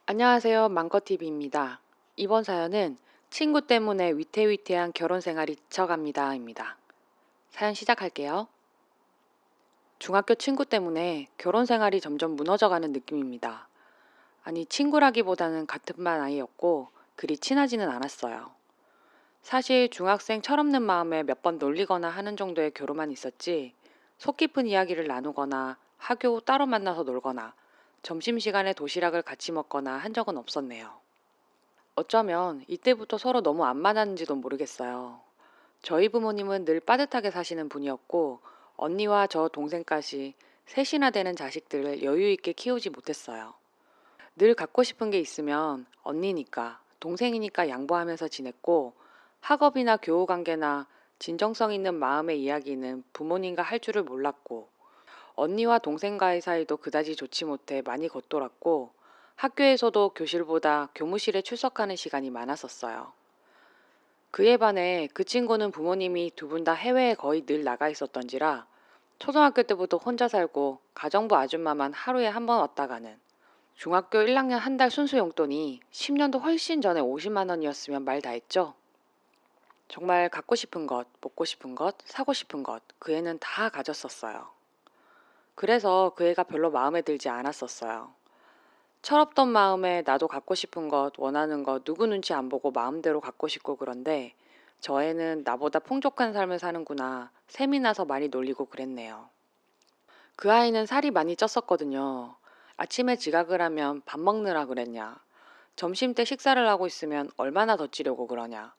안녕하세요. 망커TV입니다. 이번 사연은 친구 때문에 위태위태한 결혼 생활이 지쳐갑니다입니다. 사연 시작할게요. 중학교 친구 때문에 결혼 생활이 점점 무너져가는 느낌입니다. 아니, 친구라기보다는 같은 반 아이였고 그리 친하지는 않았어요. 사실 중학생 철없는 마음에 몇 번 놀리거나 하는 정도의 교류만 있었지 속 깊은 이야기를 나누거나 하교 따로 만나서 놀거나 점심시간에 도시락을 같이 먹거나 한 적은 없었네요. 어쩌면 이때부터 서로 너무 안 맞았는지도 모르겠어요. 저희 부모님은 늘 빠듯하게 사시는 분이었고, 언니와 저 동생까지 셋이나 되는 자식들을 여유 있게 키우지 못했어요. 늘 갖고 싶은 게 있으면 언니니까, 동생이니까 양보하면서 지냈고, 학업이나 교우 관계나 진정성 있는 마음의 이야기는 부모님과 할 줄을 몰랐고, 언니와 동생과의 사이도 그다지 좋지 못해 많이 겉돌았고, 학교에서도 교실보다 교무실에 출석하는 시간이 많았었어요. 그에 반해 그 친구는 부모님이 두 분 다 해외에 거의 늘 나가 있었던지라 초등학교 때부터 혼자 살고 가정부 아줌마만 하루에 한 번 왔다 가는 중학교 1학년 한 달 순수 용돈이 10년도 훨씬 전에 50만 원이었으면 말 다 했죠. 정말 갖고 싶은 것, 먹고 싶은 것, 사고 싶은 것, 그 애는 다 가졌었어요. 그래서 그 애가 별로 마음에 들지 않았었어요. 철없던 마음에 나도 갖고 싶은 것, 원하는 것, 누구 눈치 안 보고 마음대로 갖고 싶고 그런데 저 애는 나보다 풍족한 삶을 사는구나. 셈이 나서 많이 놀리고 그랬네요. 그 아이는 살이 많이 쪘었거든요. 아침에 지각을 하면 밥 먹느라 그랬냐. 점심 때 식사를 하고 있으면 얼마나 더 찌려고 그러냐.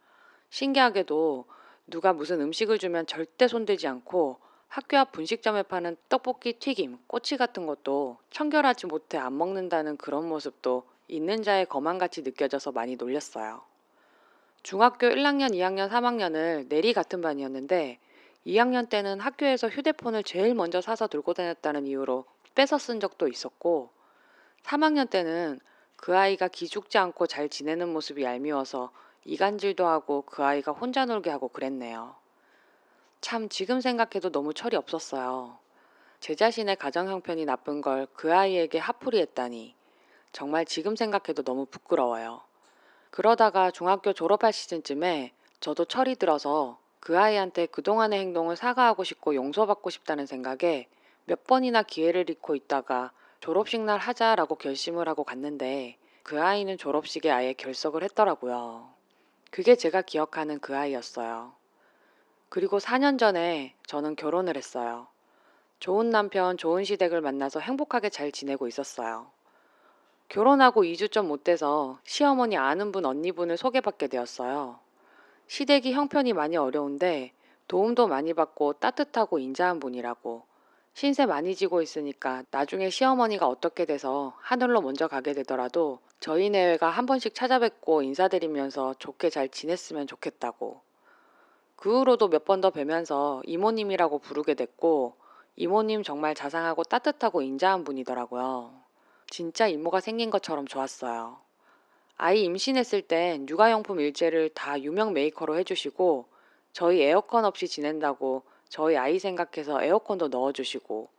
신기하게도 누가 무슨 음식을 주면 절대 손대지 않고 학교 앞 분식점에 파는 떡볶이 튀김, 꼬치 같은 것도 청결하지 못해 안 먹는다는 그런 모습도 있는 자의 거만같이 느껴져서 많이 놀렸어요. 중학교 1학년, 2학년, 3학년을 내리 같은 반이었는데 2학년 때는 학교에서 휴대폰을 제일 먼저 사서 들고 다녔다는 이유로 뺏어 쓴 적도 있었고 3학년 때는 그 아이가 기죽지 않고 잘 지내는 모습이 얄미워서 이간질도 하고 그 아이가 혼자 놀게 하고 그랬네요. 참 지금 생각해도 너무 철이 없었어요. 제 자신의 가정 형편이 나쁜 걸 그 아이에게 화풀이 했다니 정말 지금 생각해도 너무 부끄러워요. 그러다가 중학교 졸업할 시즌쯤에 저도 철이 들어서 그 아이한테 그동안의 행동을 사과하고 싶고 용서받고 싶다는 생각에 몇 번이나 기회를 잃고 있다가 졸업식 날 하자라고 결심을 하고 갔는데 그 아이는 졸업식에 아예 결석을 했더라고요. 그게 제가 기억하는 그 아이였어요. 그리고 4년 전에 저는 결혼을 했어요. 좋은 남편, 좋은 시댁을 만나서 행복하게 잘 지내고 있었어요. 결혼하고 2주 좀 못 돼서 시어머니 아는 분 언니분을 소개받게 되었어요. 시댁이 형편이 많이 어려운데 도움도 많이 받고 따뜻하고 인자한 분이라고. 신세 많이 지고 있으니까 나중에 시어머니가 어떻게 돼서 하늘로 먼저 가게 되더라도 저희 내외가 한 번씩 찾아뵙고 인사드리면서 좋게 잘 지냈으면 좋겠다고. 그 후로도 몇 번 더 뵈면서 이모님이라고 부르게 됐고 이모님 정말 자상하고 따뜻하고 인자한 분이더라고요. 진짜 이모가 생긴 것처럼 좋았어요. 아이 임신했을 땐 육아용품 일제를 다 유명 메이커로 해주시고 저희 에어컨 없이 지낸다고 저희 아이 생각해서 에어컨도 넣어주시고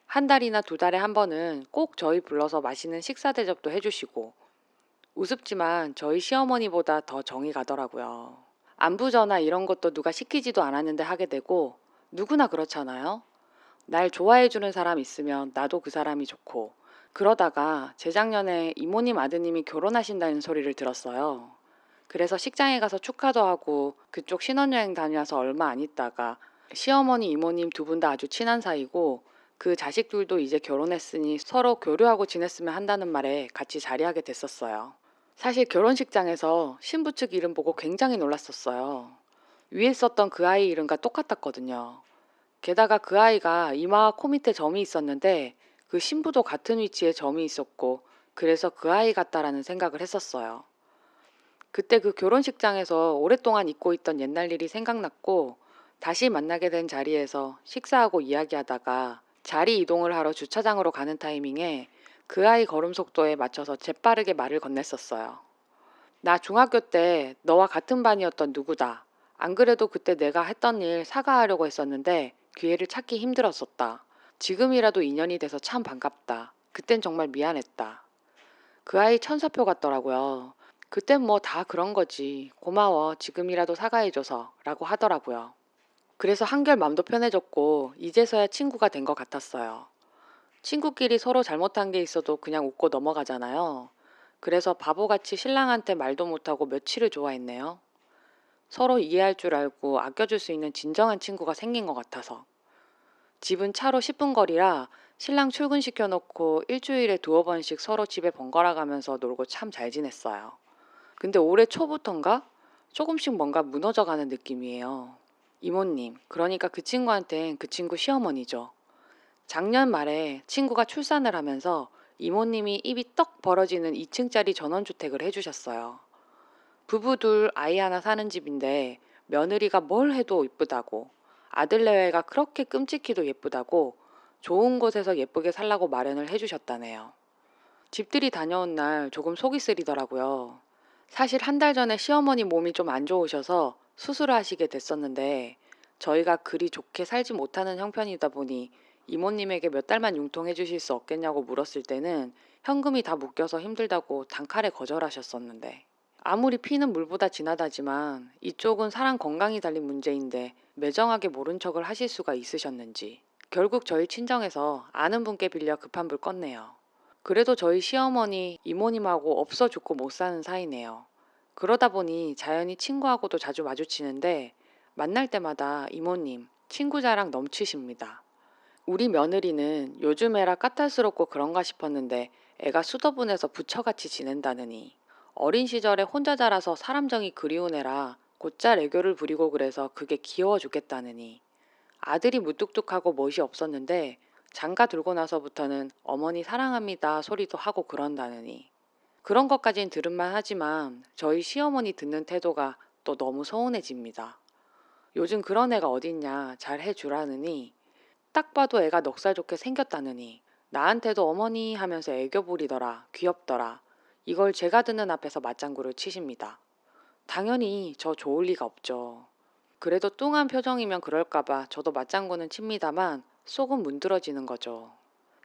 한 달이나 두 달에 한 번은 꼭 저희 불러서 맛있는 식사 대접도 해주시고 우습지만 저희 시어머니보다 더 정이 가더라고요. 안부 전화 이런 것도 누가 시키지도 않았는데 하게 되고 누구나 그렇잖아요. 날 좋아해주는 사람 있으면 나도 그 사람이 좋고 그러다가 재작년에 이모님 아드님이 결혼하신다는 소리를 들었어요. 그래서 식장에 가서 축하도 하고 그쪽 신혼여행 다녀와서 얼마 안 있다가 시어머니 이모님 두 분 다 아주 친한 사이고 그 자식들도 이제 결혼했으니 서로 교류하고 지냈으면 한다는 말에 같이 자리하게 됐었어요. 사실 결혼식장에서 신부 측 이름 보고 굉장히 놀랐었어요. 위에 썼던 그 아이 이름과 똑같았거든요. 게다가 그 아이가 이마와 코 밑에 점이 있었는데 그 신부도 같은 위치에 점이 있었고 그래서 그 아이 같다라는 생각을 했었어요. 그때 그 결혼식장에서 오랫동안 잊고 있던 옛날 일이 생각났고 다시 만나게 된 자리에서 식사하고 이야기하다가 자리 이동을 하러 주차장으로 가는 타이밍에 그 아이 걸음 속도에 맞춰서 재빠르게 말을 건넸었어요. 나 중학교 때 너와 같은 반이었던 누구다. 안 그래도 그때 내가 했던 일 사과하려고 했었는데 기회를 찾기 힘들었었다. 지금이라도 인연이 돼서 참 반갑다. 그땐 정말 미안했다. 그 아이 천사표 같더라고요. 그땐 뭐 다 그런 거지. 고마워. 지금이라도 사과해줘서. 라고 하더라고요. 그래서 한결 맘도 편해졌고, 이제서야 친구가 된 것 같았어요. 친구끼리 서로 잘못한 게 있어도 그냥 웃고 넘어가잖아요. 그래서 바보같이 신랑한테 말도 못하고 며칠을 좋아했네요. 서로 이해할 줄 알고 아껴줄 수 있는 진정한 친구가 생긴 것 같아서. 집은 차로 10분 거리라 신랑 출근시켜놓고 일주일에 두어 번씩 서로 집에 번갈아 가면서 놀고 참 잘 지냈어요. 근데 올해 초부턴가 조금씩 뭔가 무너져가는 느낌이에요. 이모님, 그러니까 그 친구한텐 그 친구 시어머니죠. 작년 말에 친구가 출산을 하면서 이모님이 입이 떡 벌어지는 2층짜리 전원주택을 해주셨어요. 부부 둘 아이 하나 사는 집인데 며느리가 뭘 해도 이쁘다고, 아들내외가 그렇게 끔찍히도 예쁘다고 좋은 곳에서 예쁘게 살라고 마련을 해주셨다네요. 집들이 다녀온 날 조금 속이 쓰리더라고요. 사실 한 달 전에 시어머니 몸이 좀 안 좋으셔서 수술을 하시게 됐었는데 저희가 그리 좋게 살지 못하는 형편이다 보니 이모님에게 몇 달만 융통해 주실 수 없겠냐고 물었을 때는 현금이 다 묶여서 힘들다고 단칼에 거절하셨었는데, 아무리 피는 물보다 진하다지만 이쪽은 사람 건강이 달린 문제인데 매정하게 모른 척을 하실 수가 있으셨는지 결국 저희 친정에서 아는 분께 빌려 급한 불 껐네요. 그래도 저희 시어머니, 이모님하고 없어 죽고 못 사는 사이네요. 그러다 보니 자연히 친구하고도 자주 마주치는데 만날 때마다 이모님, 친구 자랑 넘치십니다. 우리 며느리는 요즘 애라 까탈스럽고 그런가 싶었는데 애가 수더분해서 부처같이 지낸다느니, 어린 시절에 혼자 자라서 사람정이 그리운 애라 곧잘 애교를 부리고 그래서 그게 귀여워 죽겠다느니, 아들이 무뚝뚝하고 멋이 없었는데 장가 들고 나서부터는 어머니 사랑합니다 소리도 하고 그런다느니, 그런 것까진 들은만 하지만 저희 시어머니 듣는 태도가 또 너무 서운해집니다. 요즘 그런 애가 어딨냐 잘 해주라느니, 딱 봐도 애가 넉살 좋게 생겼다느니 나한테도 어머니 하면서 애교 부리더라, 귀엽더라. 이걸 제가 듣는 앞에서 맞장구를 치십니다. 당연히 저 좋을 리가 없죠. 그래도 뚱한 표정이면 그럴까봐 저도 맞장구는 칩니다만 속은 문드러지는 거죠.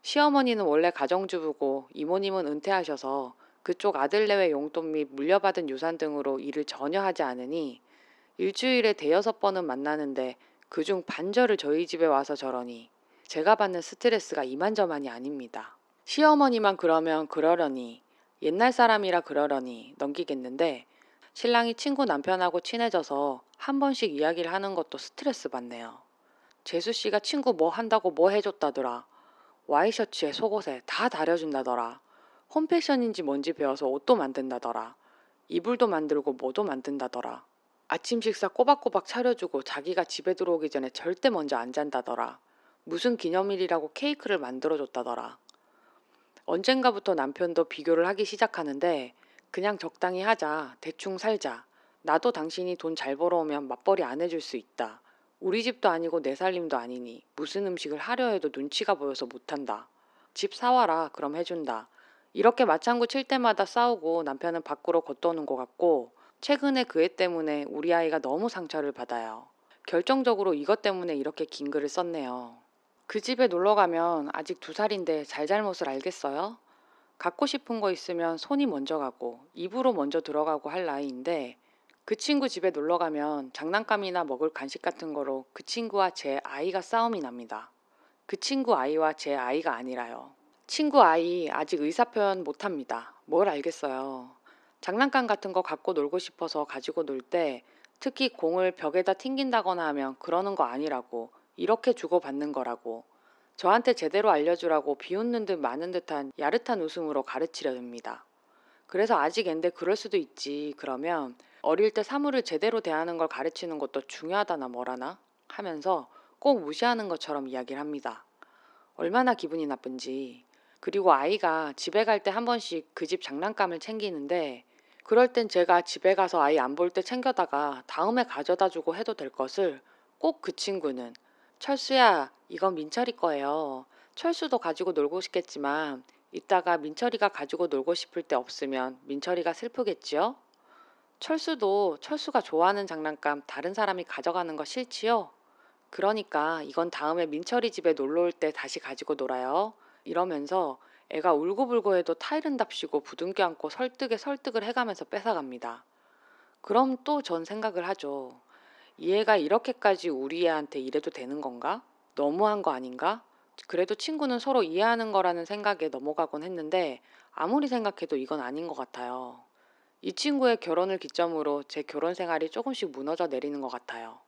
시어머니는 원래 가정주부고 이모님은 은퇴하셔서 그쪽 아들내외 용돈 및 물려받은 유산 등으로 일을 전혀 하지 않으니 일주일에 대여섯 번은 만나는데 그중 반절을 저희 집에 와서 저러니 제가 받는 스트레스가 이만저만이 아닙니다. 시어머니만 그러면 그러려니, 옛날 사람이라 그러려니 넘기겠는데 신랑이 친구 남편하고 친해져서 한 번씩 이야기를 하는 것도 스트레스 받네요. 재수씨가 친구 뭐 한다고 뭐 해줬다더라. 와이셔츠에 속옷에 다 다려준다더라. 홈패션인지 뭔지 배워서 옷도 만든다더라. 이불도 만들고 뭐도 만든다더라. 아침 식사 꼬박꼬박 차려주고 자기가 집에 들어오기 전에 절대 먼저 안 잔다더라. 무슨 기념일이라고 케이크를 만들어줬다더라. 언젠가부터 남편도 비교를 하기 시작하는데 그냥 적당히 하자, 대충 살자. 나도 당신이 돈 잘 벌어오면 맞벌이 안 해줄 수 있다. 우리 집도 아니고 내 살림도 아니니 무슨 음식을 하려 해도 눈치가 보여서 못한다. 집 사와라, 그럼 해준다. 이렇게 맞장구 칠 때마다 싸우고 남편은 밖으로 걷도는 것 같고, 최근에 그 애 때문에 우리 아이가 너무 상처를 받아요. 결정적으로 이것 때문에 이렇게 긴 글을 썼네요. 그 집에 놀러 가면 아직 2살인데 잘잘못을 알겠어요? 갖고 싶은 거 있으면 손이 먼저 가고 입으로 먼저 들어가고 할 나이인데, 그 친구 집에 놀러 가면 장난감이나 먹을 간식 같은 거로 그 친구와 제 아이가 싸움이 납니다. 그 친구 아이와 제 아이가 아니라요. 친구 아이 아직 의사표현 못합니다. 뭘 알겠어요. 장난감 같은 거 갖고 놀고 싶어서 가지고 놀 때 특히 공을 벽에다 튕긴다거나 하면 그러는 거 아니라고, 이렇게 주고받는 거라고 저한테 제대로 알려주라고 비웃는 듯 마는 듯한 야릇한 웃음으로 가르치려 듭니다. 그래서 아직 앤데 그럴 수도 있지. 그러면 어릴 때 사물을 제대로 대하는 걸 가르치는 것도 중요하다나 뭐라나 하면서 꼭 무시하는 것처럼 이야기를 합니다. 얼마나 기분이 나쁜지. 그리고 아이가 집에 갈 때 한 번씩 그 집 장난감을 챙기는데, 그럴 땐 제가 집에 가서 아이 안 볼 때 챙겨다가 다음에 가져다 주고 해도 될 것을 꼭 그 친구는 철수야, 이건 민철이 거예요. 철수도 가지고 놀고 싶겠지만 이따가 민철이가 가지고 놀고 싶을 때 없으면 민철이가 슬프겠지요? 철수도 철수가 좋아하는 장난감 다른 사람이 가져가는 거 싫지요? 그러니까 이건 다음에 민철이 집에 놀러 올 때 다시 가지고 놀아요. 이러면서 애가 울고불고 해도 타이른답시고 부둥켜 안고 설득에 설득을 해가면서 뺏어갑니다. 그럼 또 전 생각을 하죠. 이 애가 이렇게까지 우리 애한테 이래도 되는 건가? 너무한 거 아닌가? 그래도 친구는 서로 이해하는 거라는 생각에 넘어가곤 했는데 아무리 생각해도 이건 아닌 것 같아요. 이 친구의 결혼을 기점으로 제 결혼 생활이 조금씩 무너져 내리는 것 같아요.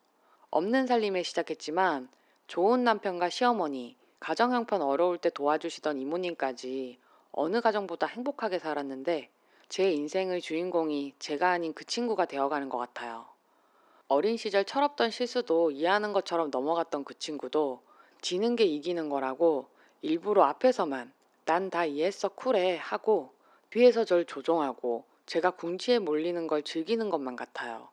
없는 살림에 시작했지만 좋은 남편과 시어머니, 가정 형편 어려울 때 도와주시던 이모님까지 어느 가정보다 행복하게 살았는데 제 인생의 주인공이 제가 아닌 그 친구가 되어가는 것 같아요. 어린 시절 철없던 실수도 이해하는 것처럼 넘어갔던 그 친구도 지는 게 이기는 거라고 일부러 앞에서만 난 다 이해했어 쿨해 하고 뒤에서 절 조종하고 제가 궁지에 몰리는 걸 즐기는 것만 같아요.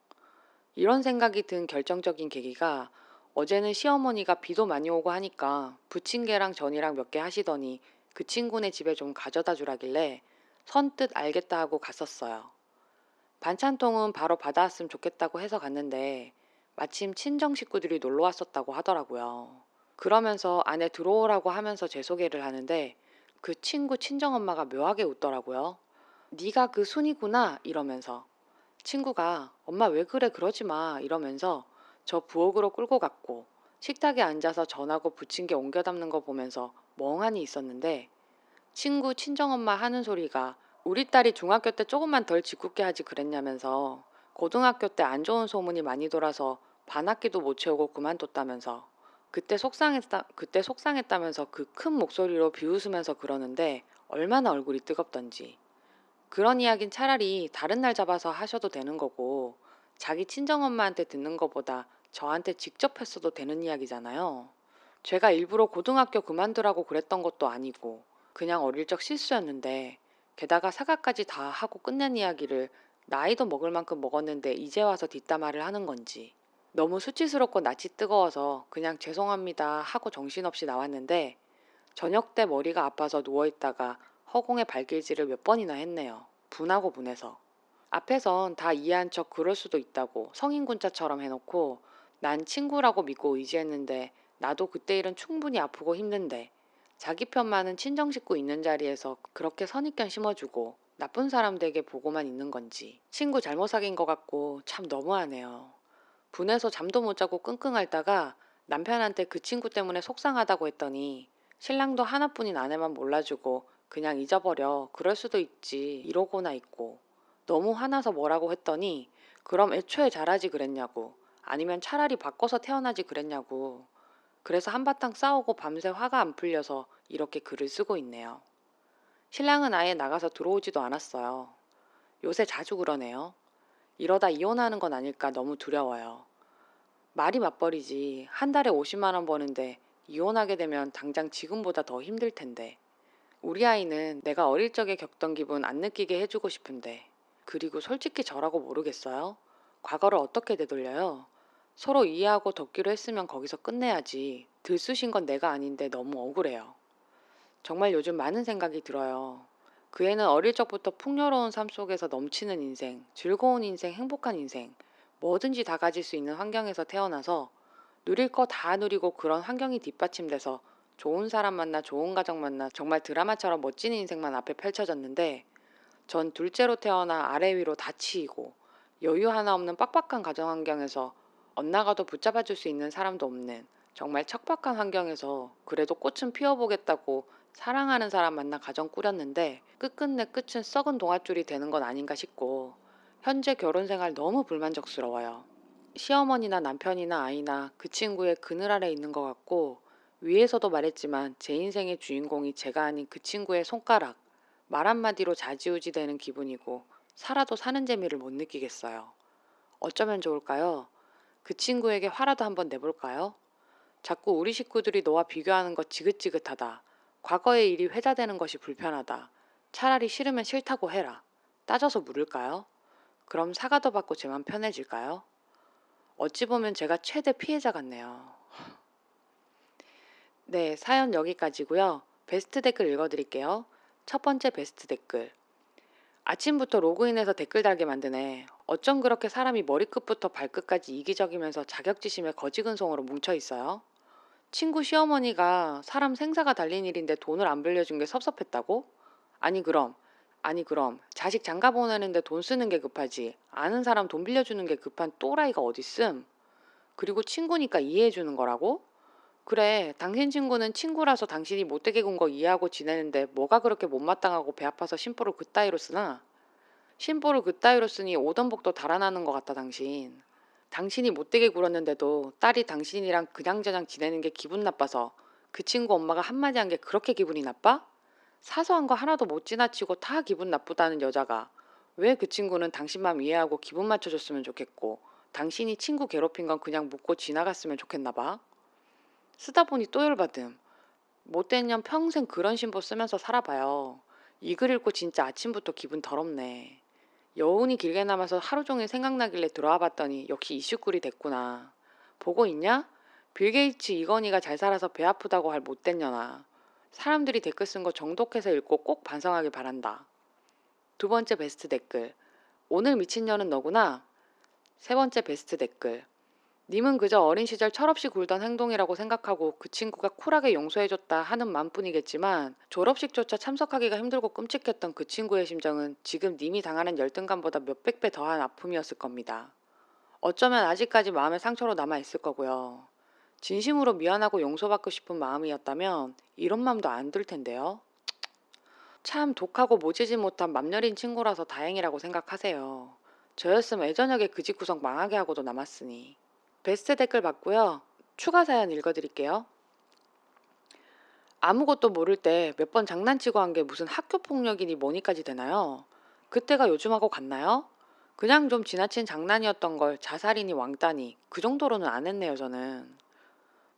이런 생각이 든 결정적인 계기가 어제는 시어머니가 비도 많이 오고 하니까 부침개랑 전이랑 몇 개 하시더니 그 친구네 집에 좀 가져다 주라길래 선뜻 알겠다 하고 갔었어요. 반찬통은 바로 받아왔으면 좋겠다고 해서 갔는데 마침 친정 식구들이 놀러 왔었다고 하더라고요. 그러면서 안에 들어오라고 하면서 제 소개를 하는데 그 친구 친정엄마가 묘하게 웃더라고요. 네가 그 순이구나 이러면서 친구가 엄마 왜 그래 그러지 마 이러면서 저 부엌으로 끌고 갔고 식탁에 앉아서 전하고 부침개 옮겨 담는 거 보면서 멍하니 있었는데 친구 친정엄마 하는 소리가 우리 딸이 중학교 때 조금만 덜 짓궂게 하지 그랬냐면서 고등학교 때 안 좋은 소문이 많이 돌아서 반학기도 못 채우고 그만뒀다면서 그때 속상했다면서 그 큰 목소리로 비웃으면서 그러는데 얼마나 얼굴이 뜨겁던지. 그런 이야긴 차라리 다른 날 잡아서 하셔도 되는 거고 자기 친정엄마한테 듣는 거보다 저한테 직접 했어도 되는 이야기잖아요. 제가 일부러 고등학교 그만두라고 그랬던 것도 아니고 그냥 어릴 적 실수였는데 게다가 사과까지 다 하고 끝낸 이야기를 나이도 먹을 만큼 먹었는데 이제 와서 뒷담화를 하는 건지 너무 수치스럽고 낯이 뜨거워서 그냥 죄송합니다 하고 정신없이 나왔는데 저녁 때 머리가 아파서 누워있다가 허공에 발길질을 몇 번이나 했네요. 분하고 분해서. 앞에선 다 이해한 척 그럴 수도 있다고 성인군자처럼 해놓고 난 친구라고 믿고 의지했는데 나도 그때 일은 충분히 아프고 힘든데 자기 편만은 친정 식구 있는 자리에서 그렇게 선입견 심어주고 나쁜 사람 되게 보고만 있는 건지 친구 잘못 사귄 것 같고 참 너무하네요. 분해서 잠도 못 자고 끙끙 앓다가 남편한테 그 친구 때문에 속상하다고 했더니 신랑도 하나뿐인 아내만 몰라주고 그냥 잊어버려 그럴 수도 있지 이러고나 있고 너무 화나서 뭐라고 했더니 그럼 애초에 잘하지 그랬냐고 아니면 차라리 바꿔서 태어나지 그랬냐고 그래서 한바탕 싸우고 밤새 화가 안 풀려서 이렇게 글을 쓰고 있네요. 신랑은 아예 나가서 들어오지도 않았어요. 요새 자주 그러네요. 이러다 이혼하는 건 아닐까 너무 두려워요. 말이 맞벌이지 한 달에 50만 원 버는데 이혼하게 되면 당장 지금보다 더 힘들 텐데 우리 아이는 내가 어릴 적에 겪던 기분 안 느끼게 해주고 싶은데 그리고 솔직히 저라고 모르겠어요? 과거를 어떻게 되돌려요? 서로 이해하고 덮기로 했으면 거기서 끝내야지. 들쑤신 건 내가 아닌데 너무 억울해요. 정말 요즘 많은 생각이 들어요. 그 애는 어릴 적부터 풍요로운 삶 속에서 넘치는 인생, 즐거운 인생, 행복한 인생, 뭐든지 다 가질 수 있는 환경에서 태어나서 누릴 거 다 누리고 그런 환경이 뒷받침돼서 좋은 사람 만나 좋은 가정 만나 정말 드라마처럼 멋진 인생만 앞에 펼쳐졌는데 전 둘째로 태어나 아래 위로 다 치이고 여유 하나 없는 빡빡한 가정 환경에서 엇나가도 붙잡아 줄 수 있는 사람도 없는 정말 척박한 환경에서 그래도 꽃은 피워보겠다고 사랑하는 사람 만나 가정 꾸렸는데 끝끝내 끝은 썩은 동아줄이 되는 건 아닌가 싶고 현재 결혼 생활 너무 불만족스러워요. 시어머니나 남편이나 아이나 그 친구의 그늘 아래 있는 것 같고 위에서도 말했지만 제 인생의 주인공이 제가 아닌 그 친구의 손가락 말 한마디로 좌지우지 되는 기분이고 살아도 사는 재미를 못 느끼겠어요. 어쩌면 좋을까요? 그 친구에게 화라도 한번 내볼까요? 자꾸 우리 식구들이 너와 비교하는 것 지긋지긋하다. 과거의 일이 회자되는 것이 불편하다. 차라리 싫으면 싫다고 해라. 따져서 물을까요? 그럼 사과도 받고 제 맘 편해질까요? 어찌 보면 제가 최대 피해자 같네요. 네, 사연 여기까지고요. 베스트 댓글 읽어드릴게요. 첫 번째 베스트 댓글. 아침부터 로그인해서 댓글 달게 만드네. 어쩜 그렇게 사람이 머리끝부터 발끝까지 이기적이면서 자격지심에 거지근송으로 뭉쳐 있어요? 친구 시어머니가 사람 생사가 달린 일인데 돈을 안 빌려준 게 섭섭했다고? 아니 그럼, 아니 그럼 자식 장가 보내는데 돈 쓰는 게 급하지. 아는 사람 돈 빌려주는 게 급한 또라이가 어딨음? 그리고 친구니까 이해해 주는 거라고? 그래, 당신 친구는 친구라서 당신이 못되게 군 거 이해하고 지내는데 뭐가 그렇게 못마땅하고 배 아파서 심보를 그따위로 쓰나? 심보를 그따위로 쓰니 오던 복도 달아나는 것 같다 당신. 당신이 못되게 굴었는데도 딸이 당신이랑 그냥저냥 지내는 게 기분 나빠서 그 친구 엄마가 한마디 한 게 그렇게 기분이 나빠? 사소한 거 하나도 못 지나치고 다 기분 나쁘다는 여자가 왜 그 친구는 당신 맘 이해하고 기분 맞춰줬으면 좋겠고 당신이 친구 괴롭힌 건 그냥 묻고 지나갔으면 좋겠나 봐. 쓰다 보니 또 열받음. 못된 년 평생 그런 신보 쓰면서 살아봐요. 이 글 읽고 진짜 아침부터 기분 더럽네. 여운이 길게 남아서 하루 종일 생각나길래 들어와 봤더니 역시 이슈글이 됐구나. 보고 있냐? 빌 게이츠 이건희가 잘 살아서 배 아프다고 할 못된 년아. 사람들이 댓글 쓴 거 정독해서 읽고 꼭 반성하길 바란다. 두 번째 베스트 댓글. 오늘 미친년은 너구나. 세 번째 베스트 댓글. 님은 그저 어린 시절 철없이 굴던 행동이라고 생각하고 그 친구가 쿨하게 용서해줬다 하는 맘뿐이겠지만 졸업식조차 참석하기가 힘들고 끔찍했던 그 친구의 심정은 지금 님이 당하는 열등감보다 몇백 배 더한 아픔이었을 겁니다. 어쩌면 아직까지 마음의 상처로 남아있을 거고요. 진심으로 미안하고 용서받고 싶은 마음이었다면 이런 마음도 안 들 텐데요. 참 독하고 모지지 못한 맘여린 친구라서 다행이라고 생각하세요. 저였으면 애저녁에 그 집 구석 망하게 하고도 남았으니. 베스트 댓글 봤고요. 추가 사연 읽어드릴게요. 아무것도 모를 때 몇 번 장난치고 한 게 무슨 학교 폭력이니 뭐니까지 되나요? 그때가 요즘하고 같나요? 그냥 좀 지나친 장난이었던 걸 자살이니 왕따니 그 정도로는 안 했네요 저는.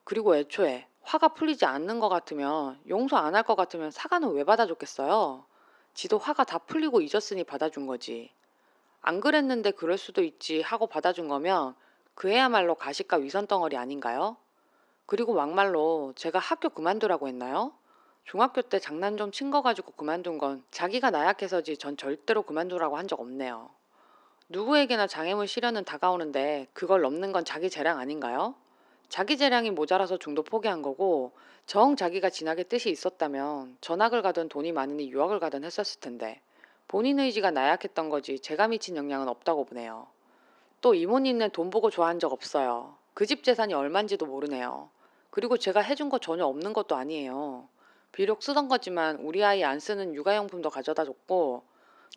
그리고 애초에 화가 풀리지 않는 것 같으면 용서 안 할 것 같으면 사과는 왜 받아줬겠어요? 지도 화가 다 풀리고 잊었으니 받아준 거지. 안 그랬는데 그럴 수도 있지 하고 받아준 거면 그애야말로 가식과 위선덩어리 아닌가요? 그리고 막말로 제가 학교 그만두라고 했나요? 중학교 때 장난 좀 친 거 가지고 그만둔 건 자기가 나약해서지 전 절대로 그만두라고 한 적 없네요. 누구에게나 장애물 시련은 다가오는데 그걸 넘는 건 자기 재량 아닌가요? 자기 재량이 모자라서 중도 포기한 거고 정 자기가 진학의 뜻이 있었다면 전학을 가든 돈이 많으니 유학을 가든 했었을 텐데 본인 의지가 나약했던 거지 제가 미친 영향은 없다고 보네요. 또 이모님네 돈 보고 좋아한 적 없어요. 그 집 재산이 얼만지도 모르네요. 그리고 제가 해준 거 전혀 없는 것도 아니에요. 비록 쓰던 거지만 우리 아이 안 쓰는 육아용품도 가져다 줬고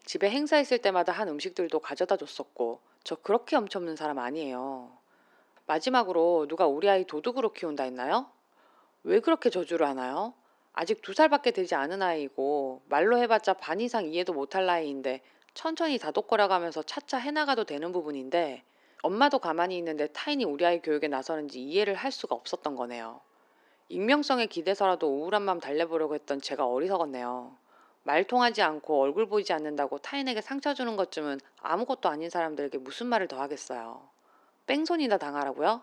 집에 행사 있을 때마다 한 음식들도 가져다 줬었고 저 그렇게 엄청 없는 사람 아니에요. 마지막으로 누가 우리 아이 도둑으로 키운다 했나요? 왜 그렇게 저주를 하나요? 아직 2살밖에 되지 않은 아이이고 말로 해봤자 반 이상 이해도 못할 나이인데 천천히 다독거려가면서 차차 해나가도 되는 부분인데 엄마도 가만히 있는데 타인이 우리 아이 교육에 나서는지 이해를 할 수가 없었던 거네요. 익명성에 기대서라도 우울한 마음 달래보려고 했던 제가 어리석었네요. 말 통하지 않고 얼굴 보이지 않는다고 타인에게 상처 주는 것쯤은 아무것도 아닌 사람들에게 무슨 말을 더 하겠어요. 뺑소니나 당하라고요?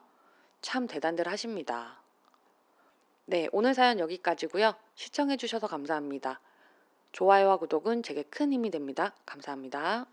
참 대단들 하십니다. 네, 오늘 사연 여기까지고요. 시청해주셔서 감사합니다. 좋아요와 구독은 제게 큰 힘이 됩니다. 감사합니다.